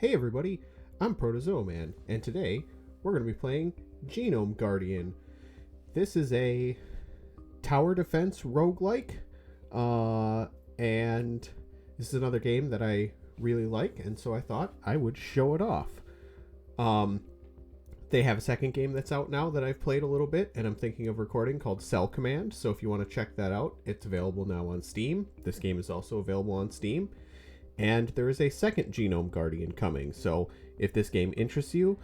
Hey everybody, I'm Protozoa and today we're going to be playing Genome Guardian. This is a tower defense roguelike, and this is another game that I really like, and so I thought I would show it off. They have a second game that's out now that I've played a little bit, and I'm thinking of recording, called Cell Command, so if you want to check that out, it's available now on Steam. This game is also available on Steam. And there is a second Genome Guardian coming, so if this game interests you,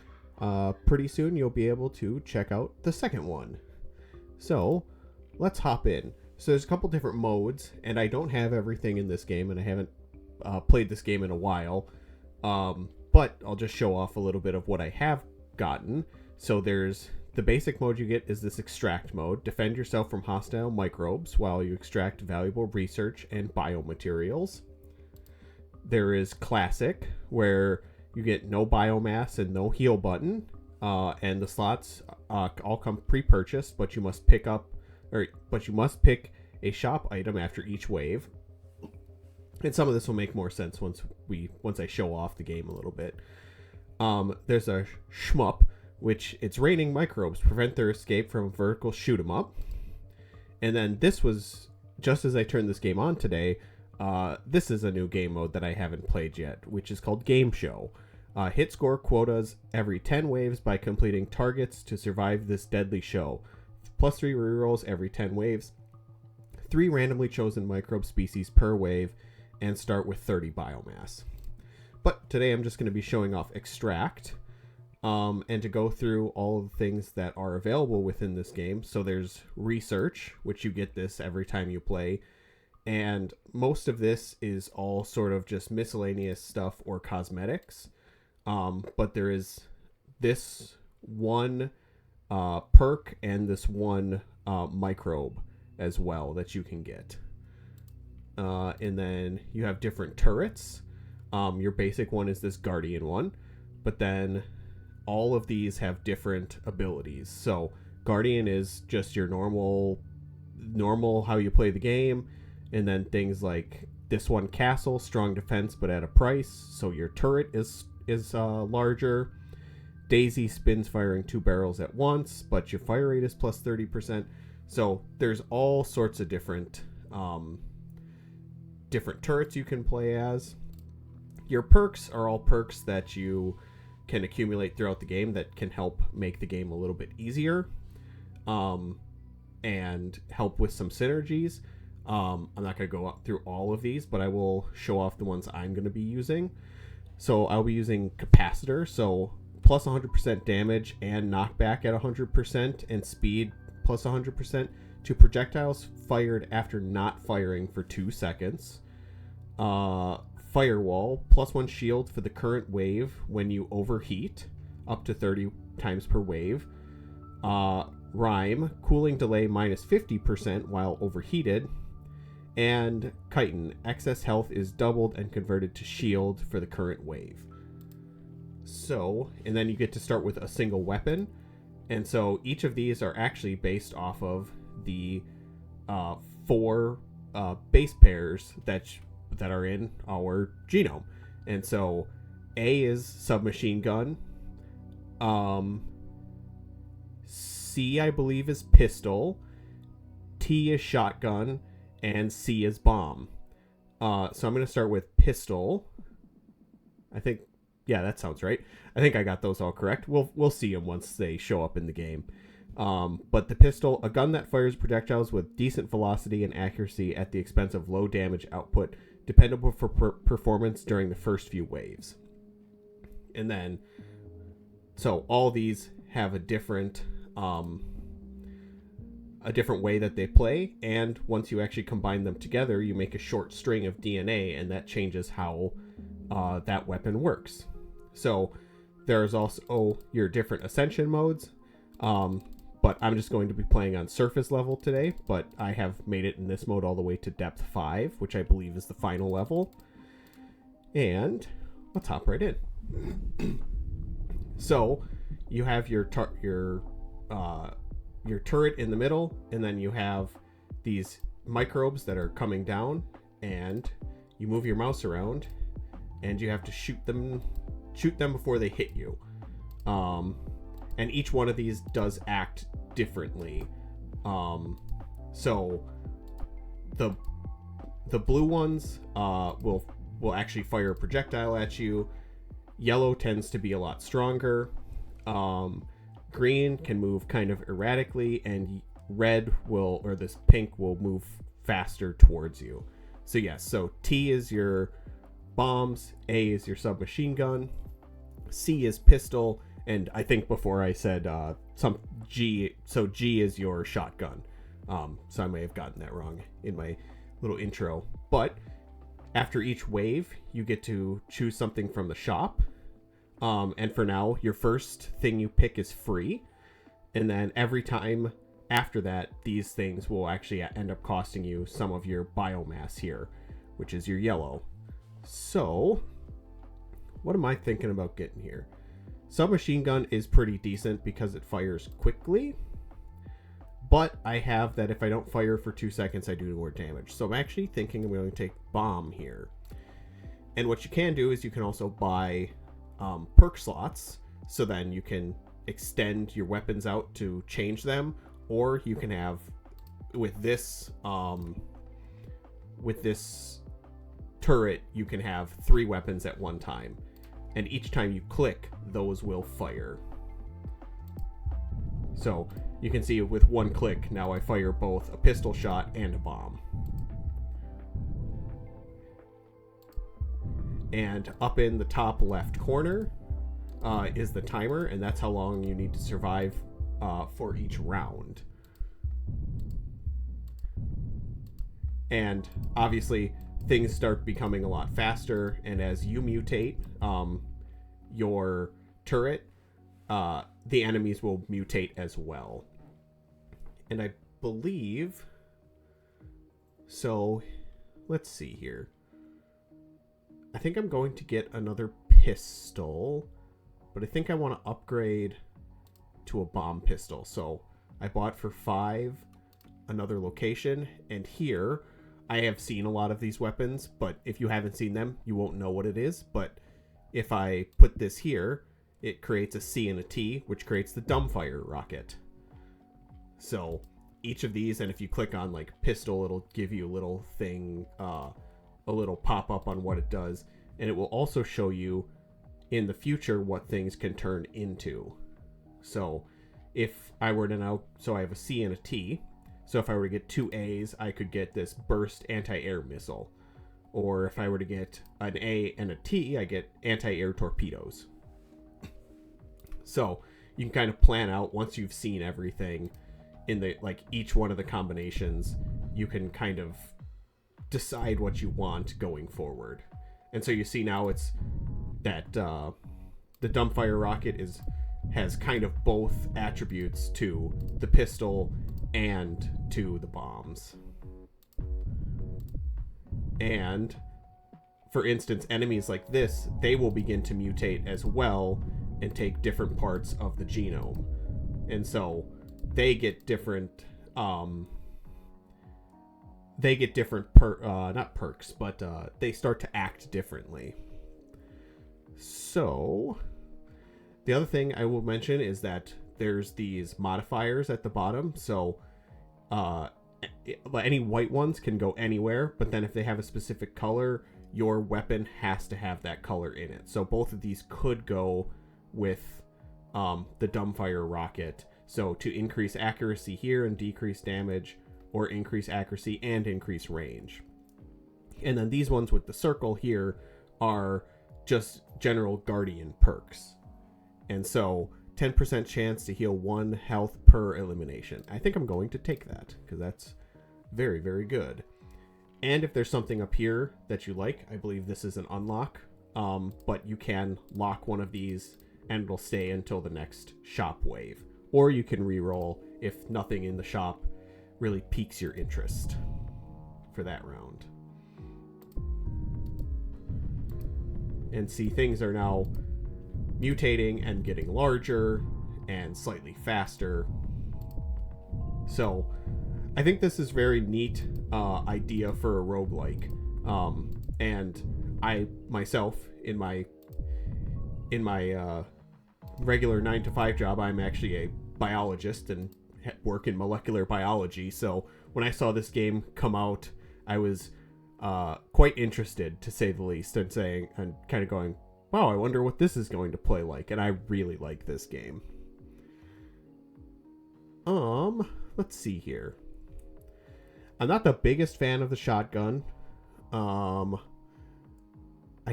pretty soon you'll be able to check out the second one. So, let's hop in. So there's a couple different modes, and I don't have everything in this game, and I haven't played this game in a while, but I'll just show off a little bit of what I have gotten. So there's the basic mode you get is this extract mode. Defend yourself from hostile microbes while you extract valuable research and biomaterials. There is classic, where you get no biomass and no heal button, and the slots all come pre-purchased, but you must pick a shop item after each wave. And some of this will make more sense once I show off the game a little bit. There's a shmup, which it's raining microbes, prevent their escape from a vertical shoot 'em up. And then this was just as I turned this game on today. This is a new game mode that I haven't played yet, which is called Game Show. Hit score quotas every 10 waves by completing targets to survive this deadly show. Plus 3 rerolls every 10 waves. 3 randomly chosen microbe species per wave, and start with 30 biomass. But today I'm just going to be showing off Extract, and to go through all of the things that are available within this game. So there's Research, which you get this every time you play. And most of this is all sort of just miscellaneous stuff or cosmetics. But there is this one perk and this one microbe as well that you can get. And then you have different turrets. Your basic one is this Guardian one. But then all of these have different abilities. So Guardian is just your normal how you play the game. And then things like this one, Castle, strong defense but at a price, so your turret is larger. Daisy spins firing 2 barrels at once, but your fire rate is plus 30%. So there's all sorts of different turrets you can play as. Your perks are all perks that you can accumulate throughout the game that can help make the game a little bit easier, and help with some synergies. I'm not going to go through all of these, but I will show off the ones I'm going to be using. So I'll be using Capacitor, so plus 100% damage and knockback at 100%, and speed plus 100% to projectiles fired after not firing for 2 seconds. Firewall, plus 1 shield for the current wave when you overheat, up to 30 times per wave. Rhyme, cooling delay minus 50% while overheated. And Chitin, excess health is doubled and converted to shield for the current wave. So, and then you get to start with a single weapon. And so each of these are actually based off of the 4 base pairs that are in our genome. And so A is submachine gun. C, I believe, is pistol. T is shotgun. And C is bomb. So I'm going to start with pistol. I think, yeah, that sounds right. I think I got those all correct. We'll see them once they show up in the game. But the pistol, a gun that fires projectiles with decent velocity and accuracy at the expense of low damage output, dependable for performance during the first few waves. And then, so all these have a different way that they play, and once you actually combine them together, you make a short string of DNA, and that changes how that weapon works. So there's also your different ascension modes, but I'm just going to be playing on surface level today, but I have made it in this mode all the way to depth 5, which I believe is the final level. And let's hop right in. So you have your turret in the middle, and then you have these microbes that are coming down, and you move your mouse around, and you have to shoot shoot them before they hit you. And each one of these does act differently. So the blue ones will actually fire a projectile at you. Yellow tends to be a lot stronger. Green can move kind of erratically, and red or this pink will move faster towards you. So yes, so T is your bombs, A is your submachine gun, C is pistol, and I think before I said G is your shotgun. So I may have gotten that wrong in my little intro. But after each wave, you get to choose something from the shop. And for now, your first thing you pick is free. And then every time after that, these things will actually end up costing you some of your biomass here, which is your yellow. So, what am I thinking about getting here? Submachine gun is pretty decent because it fires quickly. But I have that if I don't fire for 2 seconds, I do more damage. So I'm actually thinking I'm going to take bomb here. And what you can do is you can also buy perk slots. So then you can extend your weapons out to change them. Or you can have, with this turret, you can have 3 weapons at one time. And each time you click, those will fire. So you can see with one click, now I fire both a pistol shot and a bomb. And up in the top left corner is the timer, and that's how long you need to survive for each round. And obviously, things start becoming a lot faster, and as you mutate your turret, the enemies will mutate as well. And I believe... So, let's see here. I think I'm going to get another pistol, but I think I want to upgrade to a bomb pistol. So, I bought for 5 another location, and here I have seen a lot of these weapons, but if you haven't seen them, you won't know what it is. But if I put this here, it creates a C and a T, which creates the dumbfire rocket. So each of these, and if you click on like pistol, it'll give you a little thing, a little pop-up on what it does. And it will also show you in the future what things can turn into. So if I were to now, so I have a C and a T. So if I were to get 2 A's, I could get this burst anti-air missile. Or if I were to get an A and a T, I get anti-air torpedoes. So you can kind of plan out, once you've seen everything in the each one of the combinations, you can kind of decide what you want going forward. And so you see now it's that the dumbfire rocket has kind of both attributes to the pistol and to the bombs. And for instance, enemies like this, they will begin to mutate as well and take different parts of the genome. And so they get different not perks, but they start to act differently. So the other thing I will mention is that there's these modifiers at the bottom. So any white ones can go anywhere, but then if they have a specific color, your weapon has to have that color in it. So both of these could go with the dumbfire rocket. So to increase accuracy here and decrease damage, or increase accuracy and increase range. And then these ones with the circle here are just general guardian perks. And so 10% chance to heal 1 health per elimination. I think I'm going to take that because that's very, very good. And if there's something up here that you like, I believe this is an unlock, but you can lock one of these and it'll stay until the next shop wave. Or you can re-roll if nothing in the shop really piques your interest for that round. And see, things are now mutating and getting larger and slightly faster. So I think this is very neat idea for a roguelike. And I myself, in my in my regular 9-to-5 job, I'm actually a biologist and work in molecular biology. So when I saw this game come out, I was quite interested, to say the least, and kind of going, wow, I wonder what this is going to play like. And I really like this game. Let's see here. I'm not the biggest fan of the shotgun. I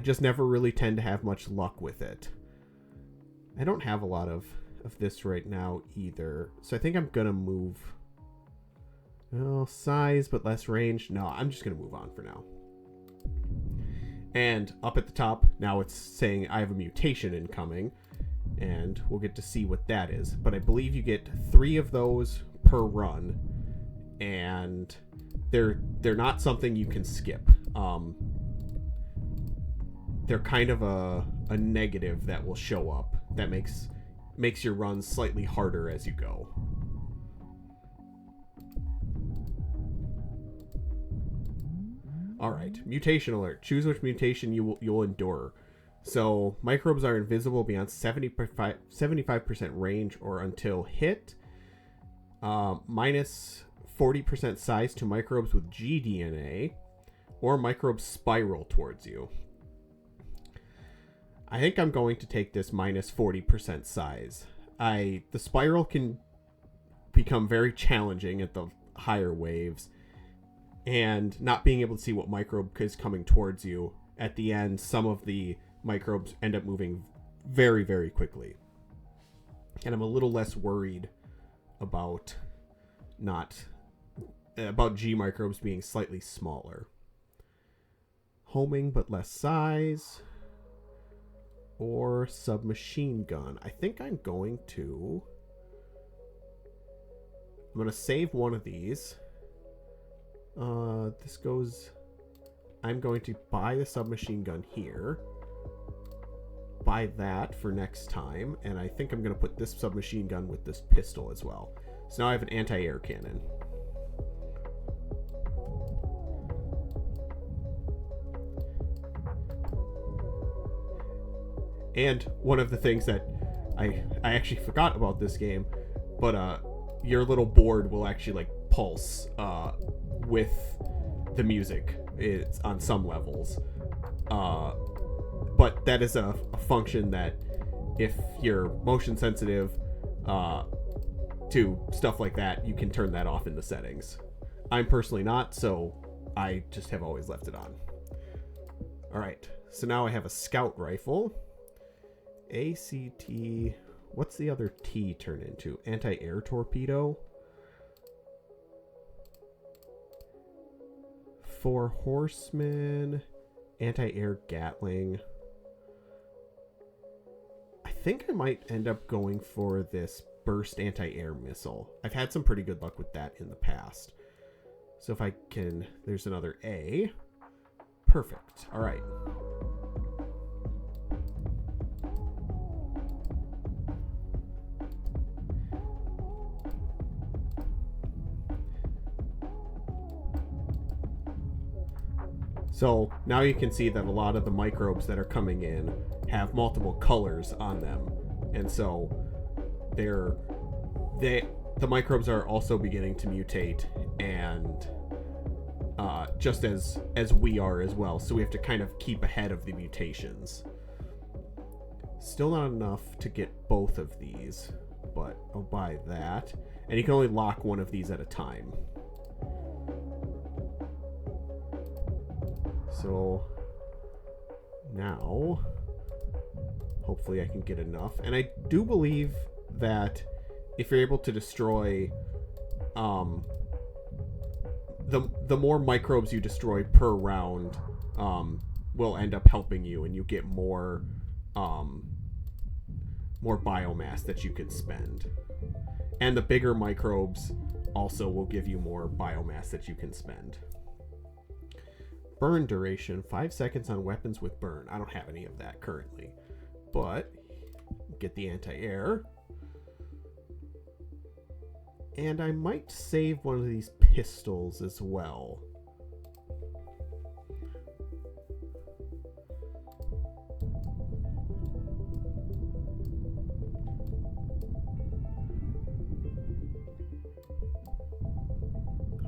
just never really tend to have much luck with it. I don't have a lot of this right now either. So I think I'm going to move. Well, size, but less range. No, I'm just going to move on for now. And up at the top, now it's saying I have a mutation incoming. And we'll get to see what that is. But I believe you get 3 of those per run. And they're not something you can skip. They're kind of a negative that will show up that makes your runs slightly harder as you go. All right, mutation alert. Choose which mutation you'll endure. So microbes are invisible beyond 75% range or until hit. Minus 40% size to microbes with gDNA, or microbes spiral towards you. I think I'm going to take this minus 40% size. The spiral can become very challenging at the higher waves, and not being able to see what microbe is coming towards you, at the end, some of the microbes end up moving very, very quickly. And I'm a little less worried about G microbes being slightly smaller. Homing but less size, or submachine gun. I think I'm going to save one of these. I'm going to buy the submachine gun here. Buy that for next time, and I think I'm going to put this submachine gun with this pistol as well. So now I have an anti-air cannon. And one of the things that I actually forgot about this game, but your little board will actually like pulse with the music. It's on some levels. But that is a function that if you're motion sensitive to stuff like that, you can turn that off in the settings. I'm personally not, so I just have always left it on. All right, so now I have a scout rifle. ACT, what's the other T turn into? Anti-air torpedo. 4 horsemen. Anti-air Gatling. I think I might end up going for this burst anti-air missile. I've had some pretty good luck with that in the past. So if I can, there's another A. Perfect. All right. So now you can see that a lot of the microbes that are coming in have multiple colors on them. And so the microbes are also beginning to mutate, and just as we are as well. So we have to kind of keep ahead of the mutations. Still not enough to get both of these, but I'll buy that. And you can only lock one of these at a time. So now, hopefully I can get enough. And I do believe that if you're able to destroy, the more microbes you destroy per round, will end up helping you, and you get more biomass that you can spend. And the bigger microbes also will give you more biomass that you can spend. Burn duration, 5 seconds on weapons with burn. I don't have any of that currently, but get the anti-air. And I might save one of these pistols as well.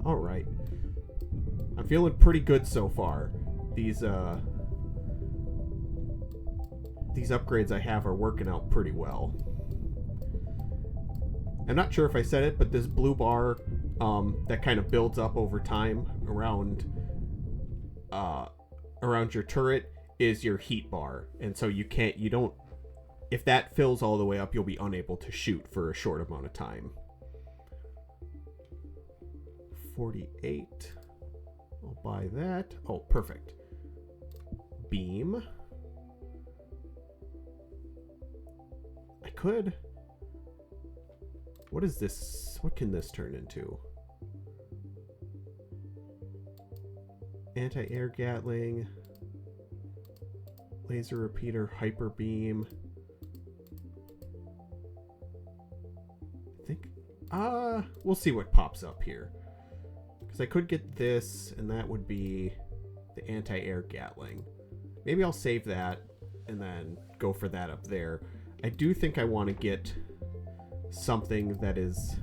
Alright. I'm feeling pretty good so far. These upgrades I have are working out pretty well. I'm not sure if I said it, but this blue bar that kind of builds up over time around your turret is your heat bar. And so if that fills all the way up, you'll be unable to shoot for a short amount of time. 48. I'll buy that. Oh, perfect. Beam. I could. What is this? What can this turn into? Anti-air Gatling. Laser repeater, hyper beam. I think. We'll see what pops up here. Because I could get this, and that would be the anti-air Gatling. Maybe I'll save that and then go for that up there. I do think I want to get something that is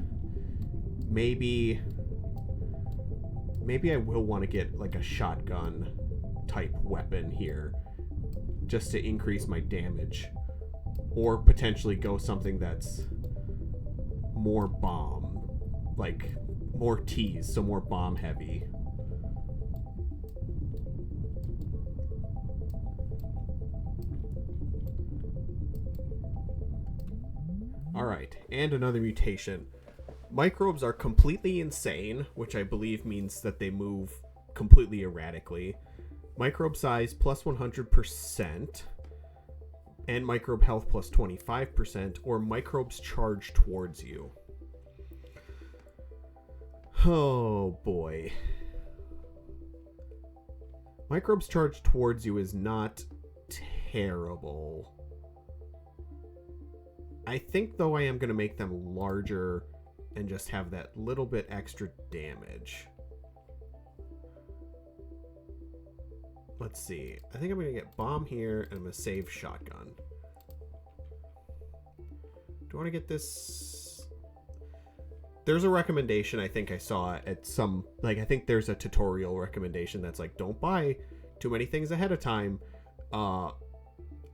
maybe I will want to get like a shotgun type weapon here just to increase my damage, or potentially go something that's more bomb, like more T's, so more bomb heavy. Alright, and another mutation. Microbes are completely insane, which I believe means that they move completely erratically. Microbe size plus 100%, and microbe health plus 25%, or microbes charge towards you. Oh boy. Microbes charge towards you is not terrible. I think, though, I am going to make them larger and just have that little bit extra damage. Let's see. I think I'm going to get bomb here, and I'm going to save shotgun. Do I want to get this? There's a recommendation I think I saw at some, like, I think there's a tutorial recommendation that's like, don't buy too many things ahead of time.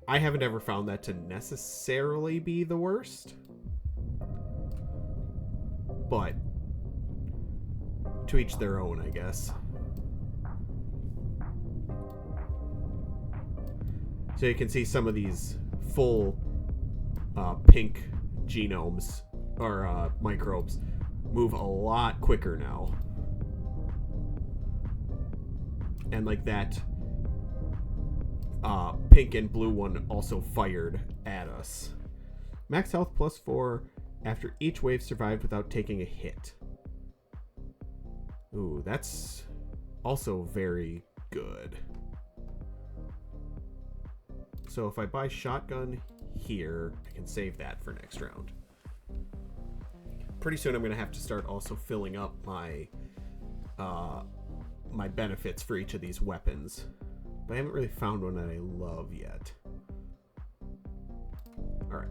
I haven't ever found that to necessarily be the worst. But to each their own, I guess. So you can see some of these full pink genomes or microbes move a lot quicker now. And like that pink and blue one also fired at us. Max health plus 4 after each wave survived without taking a hit. Ooh, that's also very good. So if I buy shotgun here, I can save that for next round. Pretty soon I'm going to have to start also filling up my my benefits for each of these weapons. But I haven't really found one that I love yet. Alright.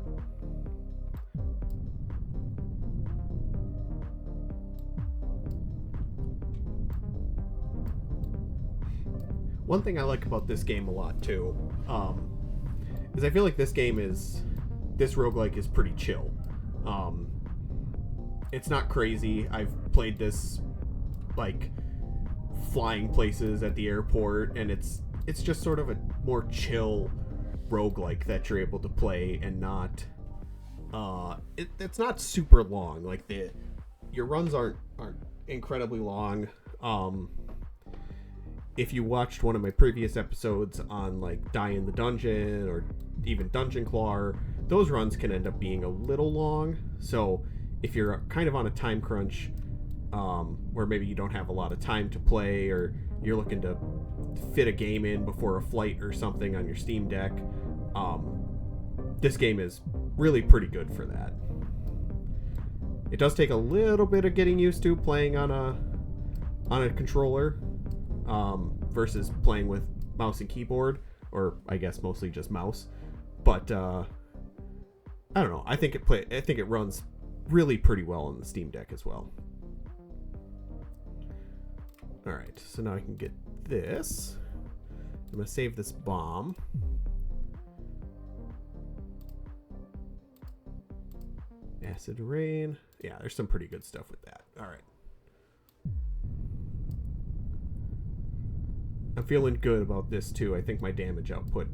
One thing I like about this game a lot too, is I feel like this roguelike is pretty chill. It's not crazy. I've played this like flying places at the airport, and it's just sort of a more chill roguelike that you're able to play, and not it's not super long. Like your runs aren't incredibly long. If you watched one of my previous episodes on like Die in the Dungeon or even Dungeon Claw, those runs can end up being a little long. So if you're kind of on a time crunch, where maybe you don't have a lot of time to play, or you're looking to fit a game in before a flight or something on your Steam Deck, this game is really pretty good for that. It does take a little bit of getting used to playing on a controller, versus playing with mouse and keyboard, or I guess mostly just mouse. But I don't know. I think it runs really pretty well on the Steam Deck as well. Alright, so now I can get this. I'm going to save this bomb. Acid rain. Yeah, there's some pretty good stuff with that. Alright. I'm feeling good about this too. I think my damage output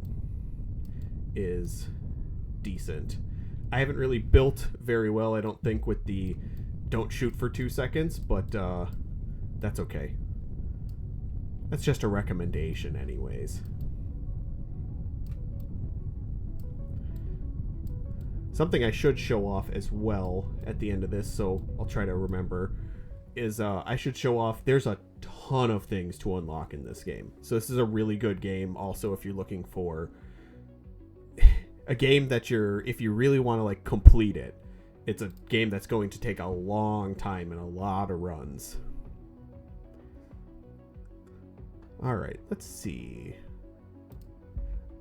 is decent. I haven't really built very well, I don't think, with the don't shoot for 2 seconds, but that's okay. That's just a recommendation anyways. Something I should show off as well at the end of this, so I'll try to remember, is I should show off there's a ton of things to unlock in this game. So this is a really good game also if you're looking for a game that if you really want to like complete it. It's a game that's going to take a long time and a lot of runs. Alright, let's see.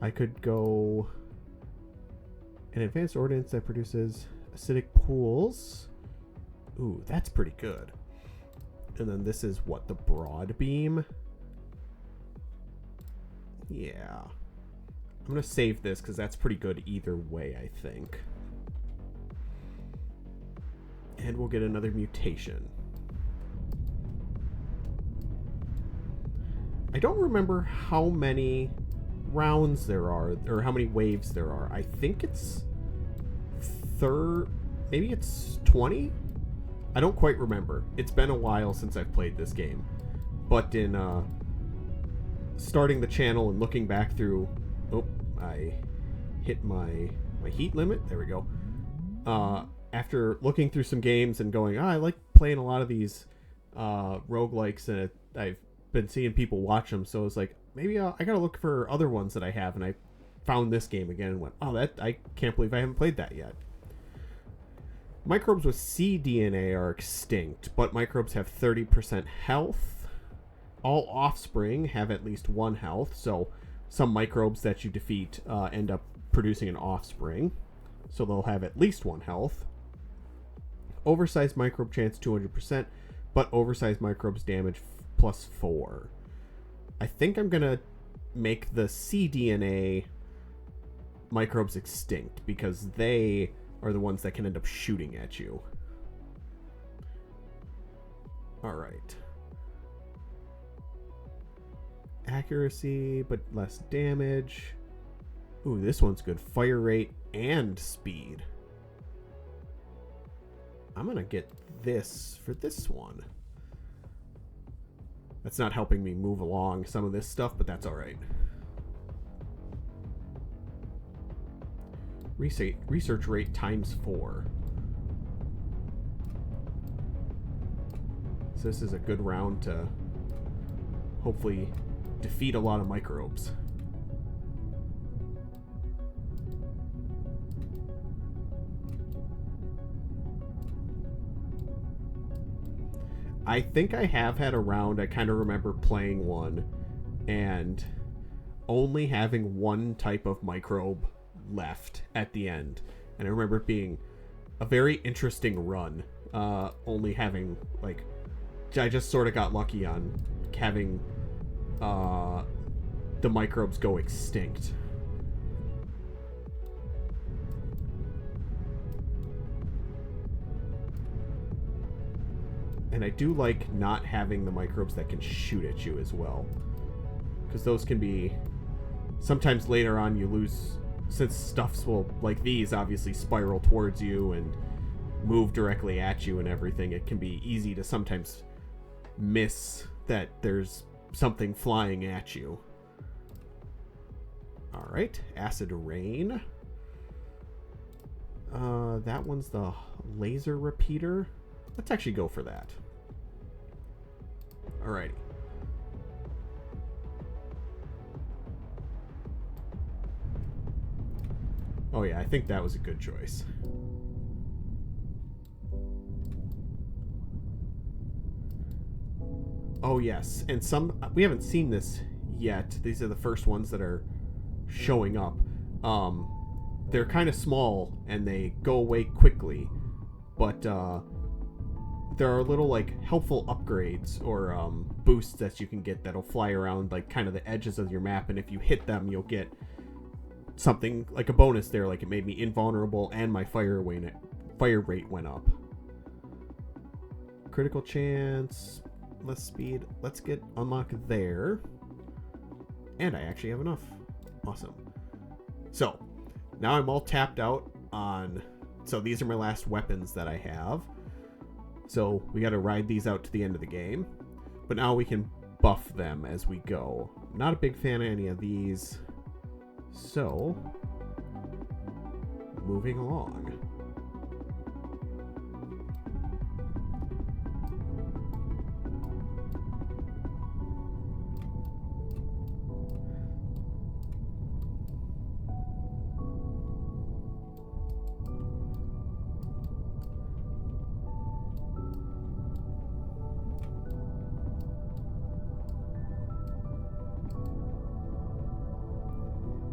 I could go an advanced ordnance that produces acidic pools. Ooh, that's pretty good. And then this is what, the broad beam? Yeah. I'm going to save this because that's pretty good either way, I think. And we'll get another mutation. I don't remember how many rounds there are, or how many waves there are. I think it's maybe it's 20? I don't quite remember. It's been a while since I've played this game. But in starting the channel and looking back through... Oh, I hit my heat limit. There we go. After looking through some games and going, I like playing a lot of these roguelikes, and I've been seeing people watch them, so I was like, maybe I gotta look for other ones that I have, and I found this game again and went, oh, I can't believe I haven't played that yet. Microbes with cDNA are extinct, but microbes have 30% health. All offspring have at least 1 health, so some microbes that you defeat end up producing an offspring, so they'll have at least 1 health. Oversized microbe chance 200%, but oversized microbes damage +4. I think I'm gonna make the cDNA microbes extinct because they are the ones that can end up shooting at you. Alright. Accuracy, but less damage. Ooh, this one's good. Fire rate and speed. I'm gonna get this for this one. That's not helping me move along some of this stuff, but that's alright. Research rate ×4. So this is a good round to hopefully defeat a lot of microbes. I think I have had a round, I kind of remember playing one and only having one type of microbe left at the end. And I remember it being a very interesting run. Only having, like, I just sort of got lucky on having the microbes go extinct. And I do like not having the microbes that can shoot at you as well. Because those can be... Sometimes later on you lose... Since stuffs will, like these, obviously spiral towards you and move directly at you and everything, it can be easy to sometimes miss that there's something flying at you. Alright, acid rain. That one's the laser repeater. Let's actually go for that. Alrighty. Oh yeah, I think that was a good choice. Oh yes, and we haven't seen this yet. These are the first ones that are showing up. They're kind of small and they go away quickly, but there are little like helpful upgrades or boosts that you can get that'll fly around like kind of the edges of your map, and if you hit them, you'll get something like a bonus there. Like it made me invulnerable, and my fire rate went up. Critical chance, less speed. Let's get unlock there, and I actually have enough. Awesome. So now I'm all tapped out on. So these are my last weapons that I have. So we got to ride these out to the end of the game. But now we can buff them as we go. Not a big fan of any of these. So, moving along.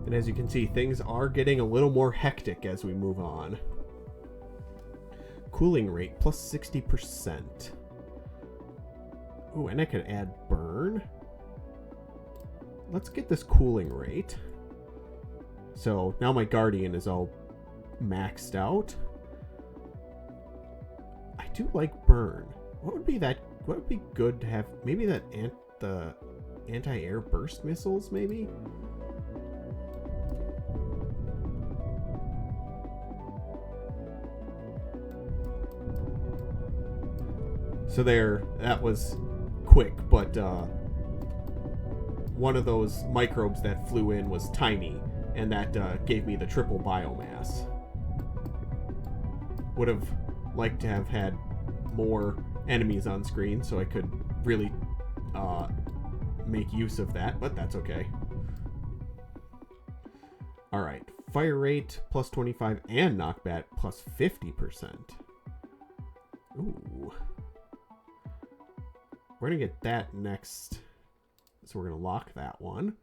And as you can see, things are getting a little more hectic as we move on. Cooling rate plus 60%. Ooh, and I can add burn. Let's get this cooling rate. So now my Guardian is all maxed out. I do like burn. What would be good to have? Maybe the anti-air burst missiles, maybe? So that was quick, but one of those microbes that flew in was tiny, and that gave me the triple biomass. Would have liked to have had more enemies on screen so I could really make use of that, but that's okay. Alright, fire rate plus 25 and knockback plus 50%. Ooh. We're going to get that next. So we're going to lock that one.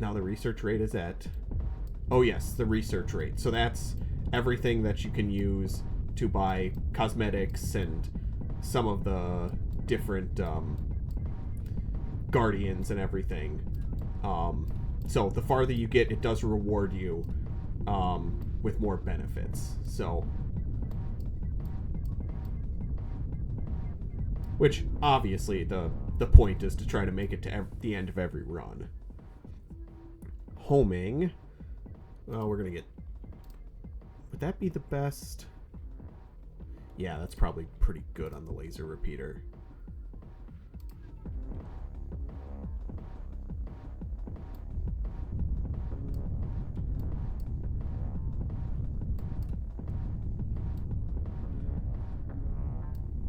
Now the research rate is at... Oh yes, the research rate. So that's everything that you can use to buy cosmetics and some of the different guardians and everything. So the farther you get, it does reward you with more benefits. So... Which, obviously, the point is to try to make it to the end of every run. Homing. Well, we're going to get... Would that be the best? Yeah, that's probably pretty good on the laser repeater.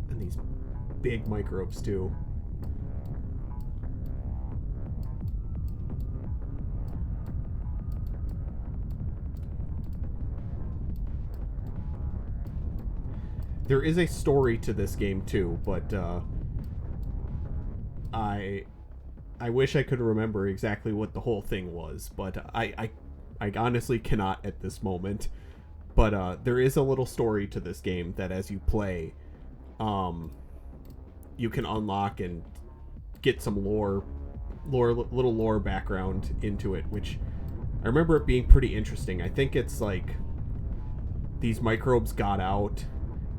And these big microbes too. There is a story to this game too, but I wish I could remember exactly what the whole thing was, but I honestly cannot at this moment. But there is a little story to this game that as you play, you can unlock and get some little lore background into it, which I remember it being pretty interesting. I think it's like these microbes got out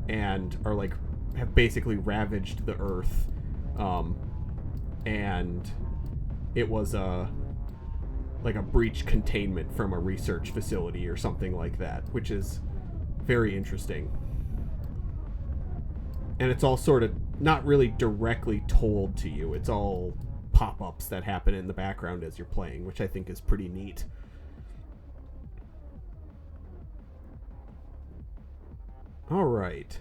and are like have basically ravaged the earth, and it was like a breach containment from a research facility or something like that, which is very interesting. And it's all sort of not really directly told to you. It's all pop-ups that happen in the background as you're playing, which I think is pretty neat. Alright.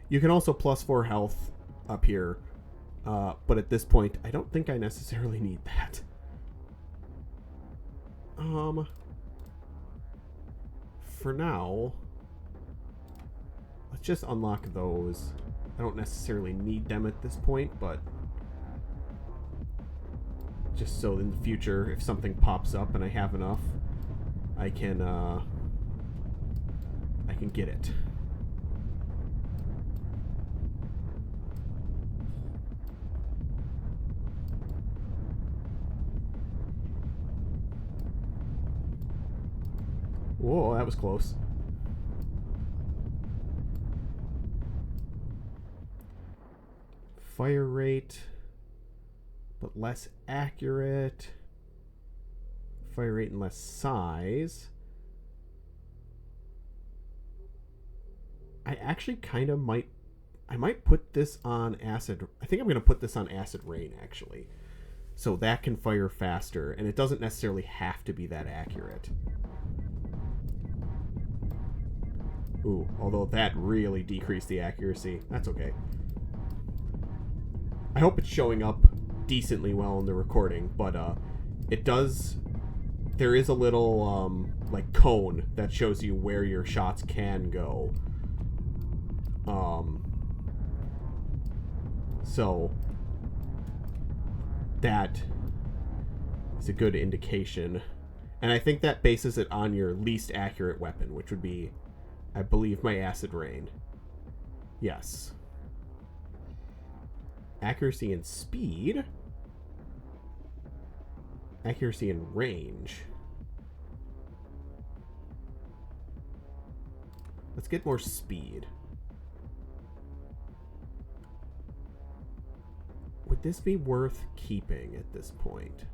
You can also plus 4 health up here, but at this point, I don't think I necessarily need that. For now, let's just unlock those. I don't necessarily need them at this point, but just so in the future, if something pops up and I have enough, I can get it. Whoa, that was close. Fire rate, but less accurate. Fire rate and less size. I actually kind of might... I might put this on acid... I think I'm going to put this on acid rain, actually. So that can fire faster, and it doesn't necessarily have to be that accurate. Ooh, although that really decreased the accuracy. That's okay. I hope it's showing up decently well in the recording, but it does... There is a little, like, cone that shows you where your shots can go. So that is a good indication. And I think that bases it on your least accurate weapon, which would be, I believe, my acid rain. Yes. Accuracy and speed. Accuracy and range. Let's get more speed. Would this be worth keeping at this point?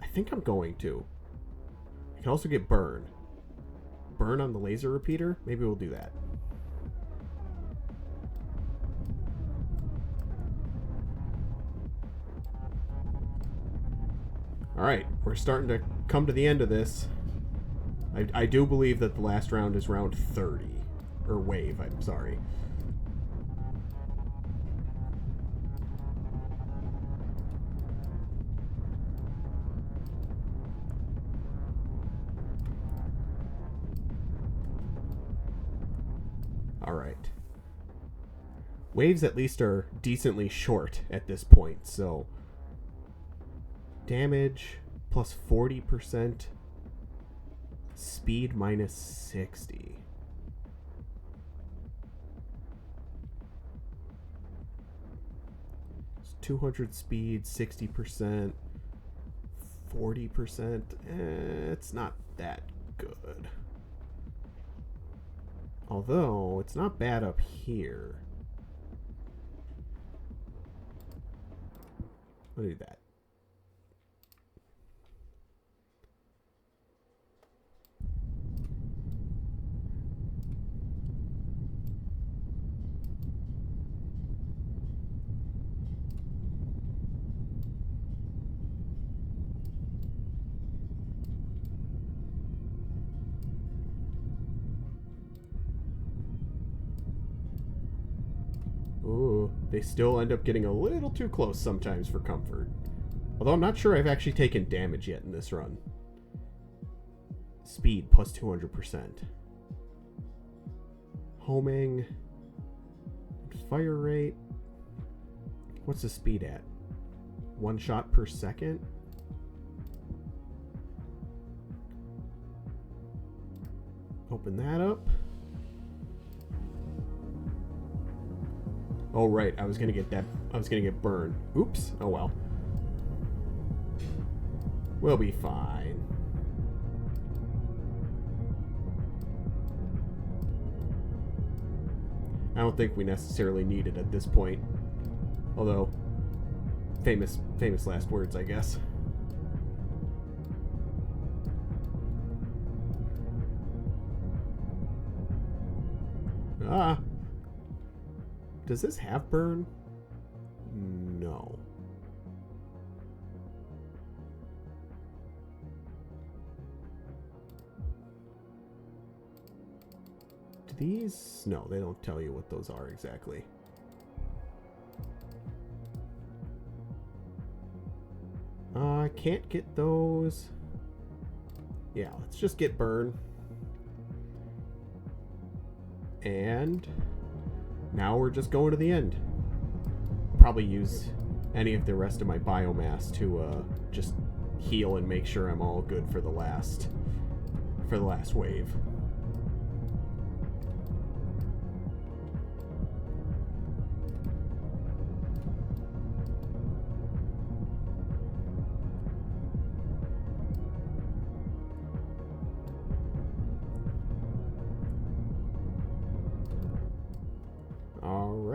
I think I'm going to. I can also get burn. Burn on the laser repeater? Maybe we'll do that. Alright, we're starting to come to the end of this. I do believe that the last round is round 30. Or wave, I'm sorry. Alright. Waves at least are decently short at this point, so... Damage plus 40%. Speed minus 60. It's 200 speed, 60%, 40%. It's not that good. Although, it's not bad up here. I'll do that. Ooh, they still end up getting a little too close sometimes for comfort. Although I'm not sure I've actually taken damage yet in this run. Speed plus 200%. Homing. Fire rate. What's the speed at? 1 shot per second? Open that up. Oh, right. I was going to get that. I was going to get burned. Oops. Oh, well. We'll be fine. I don't think we necessarily need it at this point. Although, famous last words, I guess. Ah. Does this have burn? No. Do these? No, they don't tell you what those are exactly. I can't get those. Yeah, let's just get burn. And now we're just going to the end. Probably use any of the rest of my biomass to just heal and make sure I'm all good for the last wave.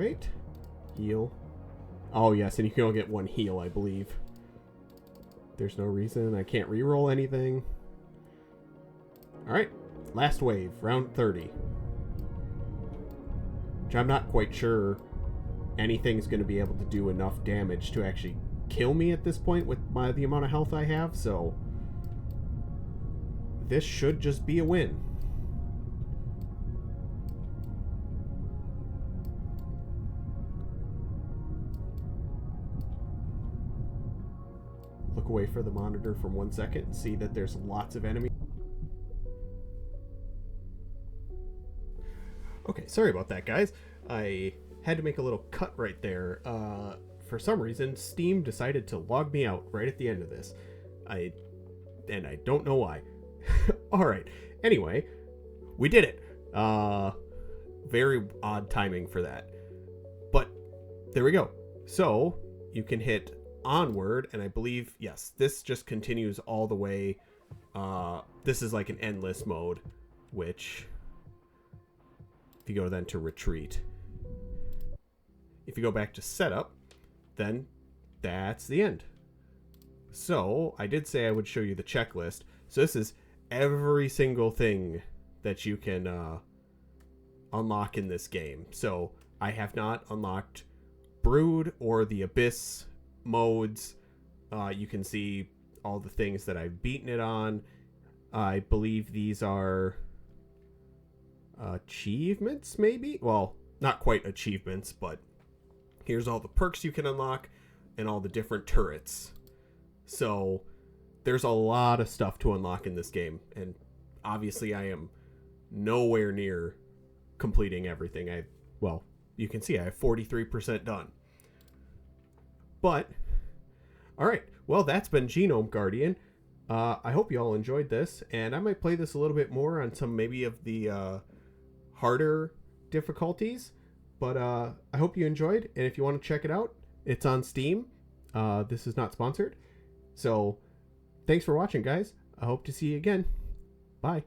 right. Heal. Oh, yes, and you can only get one heal, I believe. There's no reason. I can't reroll anything. Alright. Last wave. Round 30. Which I'm not quite sure anything's going to be able to do enough damage to actually kill me at this point with the amount of health I have, so this should just be a win. Look away for the monitor for 1 second and see that there's lots of enemies. Okay, sorry about that, guys. I had to make a little cut right there. For some reason, Steam decided to log me out right at the end of this. I don't know why. Alright, anyway, we did it. Very odd timing for that. But, there we go. So, you can hit onward, and I believe, yes, this just continues all the way. This is like an endless mode, which, if you go then to retreat, if you go back to setup, then that's the end. So, I did say I would show you the checklist. So this is every single thing that you can unlock in this game. So, I have not unlocked Brood or the Abyss modes. You can see all the things that I've beaten it on. I believe these are achievements, maybe? Well, not quite achievements, but here's all the perks you can unlock and all the different turrets. So there's a lot of stuff to unlock in this game, and obviously I am nowhere near completing everything. Well, you can see I have 43% done. But, alright, well, that's been Genome Guardian. I hope you all enjoyed this, and I might play this a little bit more on some maybe of the harder difficulties. But I hope you enjoyed, and if you want to check it out, it's on Steam. This is not sponsored. So, thanks for watching, guys. I hope to see you again. Bye.